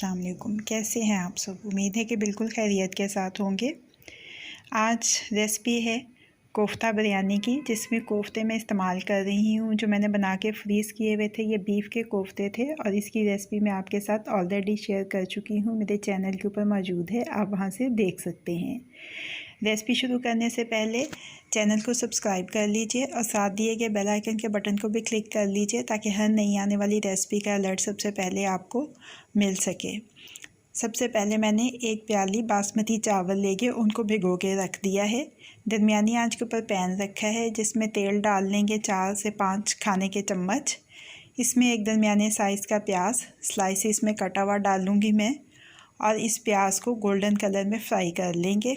अस्सलाम वालेकुम। कैसे हैं आप सब? उम्मीद है कि बिल्कुल खैरियत के साथ होंगे। आज रेसिपी है कोफ्ता बिरयानी की, जिसमें कोफ्ते मैं इस्तेमाल कर रही हूँ जो मैंने बना के फ्रीज़ किए हुए थे। ये बीफ के कोफ्ते थे और इसकी रेसिपी मैं आपके साथ ऑलरेडी शेयर कर चुकी हूँ, मेरे चैनल के ऊपर मौजूद है, आप वहाँ से देख सकते हैं। रेसिपी शुरू करने से पहले चैनल को सब्सक्राइब कर लीजिए और साथ दिए गए बेल आइकन के बटन को भी क्लिक कर लीजिए ताकि हर नई आने वाली रेसिपी का अलर्ट सबसे पहले आपको मिल सके। सबसे पहले मैंने एक प्याली बासमती चावल लेके उनको भिगो के रख दिया है। दरमियानी आंच के ऊपर पैन रखा है जिसमें तेल डाल लेंगे 4 से 5 खाने के चम्मच। इसमें एक दरमियाने साइज़ का प्याज स्लाइसिस में कटा हुआ डालूँगी मैं और इस प्याज को गोल्डन कलर में फ्राई कर लेंगे।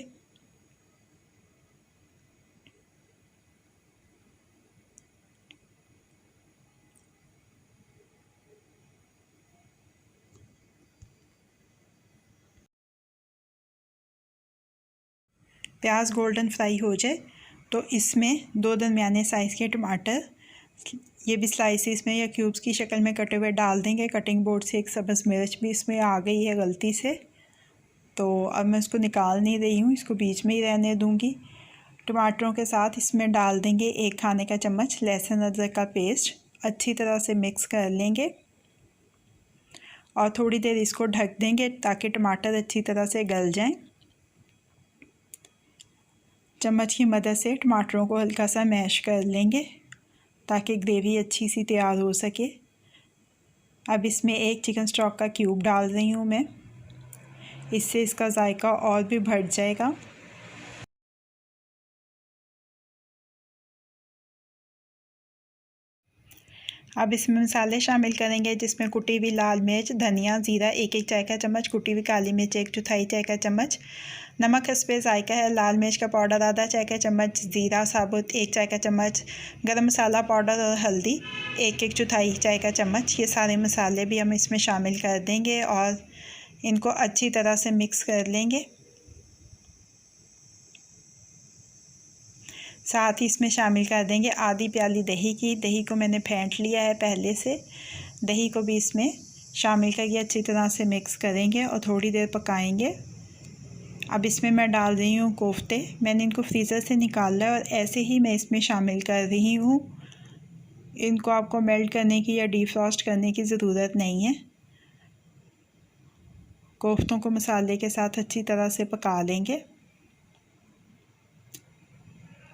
प्याज गोल्डन फ्राई हो जाए तो इसमें 2 दरमियाने साइज़ के टमाटर, ये भी स्लाइसिस में या क्यूब्स की शक्ल में कटे हुए डाल देंगे। कटिंग बोर्ड से एक सब्ज़ मिर्च भी इसमें आ गई है गलती से, तो अब मैं इसको निकाल नहीं रही हूँ, इसको बीच में ही रहने दूँगी। टमाटरों के साथ इसमें डाल देंगे 1 खाने का चम्मच लहसुन अदरक का पेस्ट, अच्छी तरह से मिक्स कर लेंगे और थोड़ी देर इसको ढक देंगे ताकि टमाटर अच्छी तरह से गल जाएं। चम्मच की मदद से टमाटरों को हल्का सा मैश कर लेंगे ताकि ग्रेवी अच्छी सी तैयार हो सके। अब इसमें 1 चिकन स्टॉक का क्यूब डाल रही हूँ मैं, इससे इसका जायका और भी बढ़ जाएगा। अब इसमें मसाले शामिल करेंगे जिसमें कुटी हुई लाल मिर्च, धनिया, ज़ीरा 1-1 चाय का चम्मच, कुटी हुई काली मिर्च 1/4 चाय का चम्मच, नमक हस्बे जायका है, लाल मिर्च का पाउडर आधा चाय का चम्मच, ज़ीरा साबुत 1 चाय का चम्मच, गरम मसाला पाउडर और हल्दी 1/4 चाय का चम्मच। ये सारे मसाले भी हम इसमें शामिल कर देंगे और इनको अच्छी तरह से मिक्स कर लेंगे। साथ ही इसमें शामिल कर देंगे आधी प्याली दही की। दही को मैंने फेंट लिया है पहले से। दही को भी इसमें शामिल करके अच्छी तरह से मिक्स करेंगे और थोड़ी देर पकाएंगे। अब इसमें मैं डाल रही हूँ कोफ्ते, मैंने इनको फ्रीज़र से निकाला है और ऐसे ही मैं इसमें शामिल कर रही हूँ। इनको आपको मेल्ट करने की या डिफ्रॉस्ट करने की ज़रूरत नहीं है। कोफ्तों को मसाले के साथ अच्छी तरह से पका लेंगे।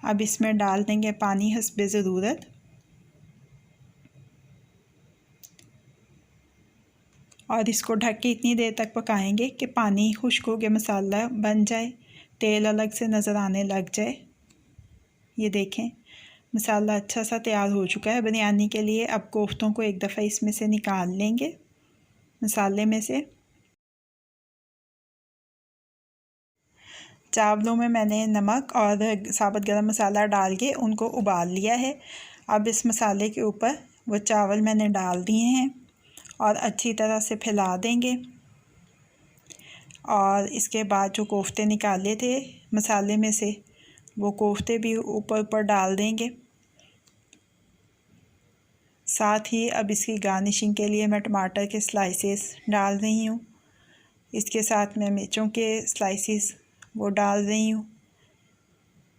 अब इसमें डाल देंगे पानी हस्बे ज़रूरत और इसको ढक के इतनी देर तक पकाएंगे कि पानी खुश्क हो के मसाला बन जाए, तेल अलग से नज़र आने लग जाए। ये देखें मसाला अच्छा सा तैयार हो चुका है बिरयानी के लिए। अब कोफ्तों को एक दफ़ा इसमें से निकाल लेंगे मसाले में से। चावलों में मैंने नमक और साबुत गरम मसाला डाल के उनको उबाल लिया है। अब इस मसाले के ऊपर वो चावल मैंने डाल दिए हैं और अच्छी तरह से फैला देंगे और इसके बाद जो कोफ्ते निकाले थे मसाले में से वो कोफ्ते भी ऊपर डाल देंगे। साथ ही अब इसकी गार्निशिंग के लिए मैं टमाटर के स्लाइसेस डाल रही हूँ। इसके साथ मैं मिर्चों के स्लाइसेस वो डाल रही हूँ।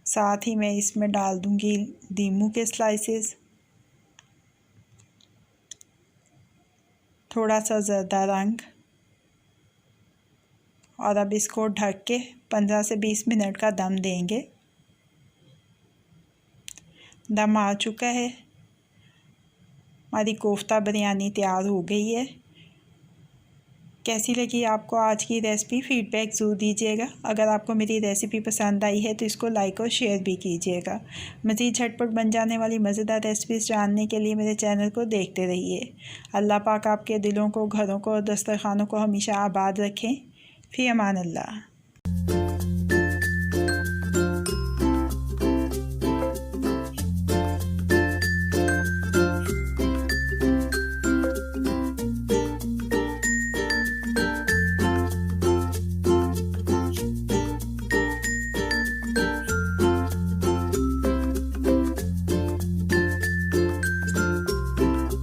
साथ ही मैं इसमें डाल दूँगी नींबू के स्लाइसेस, थोड़ा सा ज़र्दा रंग और अब इसको ढक के 15 से 20 मिनट का दम देंगे। दम आ चुका है, हमारी कोफ्ता बिरयानी तैयार हो गई है। कैसी लगी आपको आज की रेसिपी? फ़ीडबैक ज़रूर दीजिएगा। अगर आपको मेरी रेसिपी पसंद आई है तो इसको लाइक और शेयर भी कीजिएगा। मज़ीद झटपट बन जाने वाली मज़ेदार रेसिपीज़ जानने के लिए मेरे चैनल को देखते रहिए। अल्लाह पाक आपके दिलों को, घरों को और दस्तरखानों को हमेशा आबाद रखें। फ़ी अमान अल्लाह।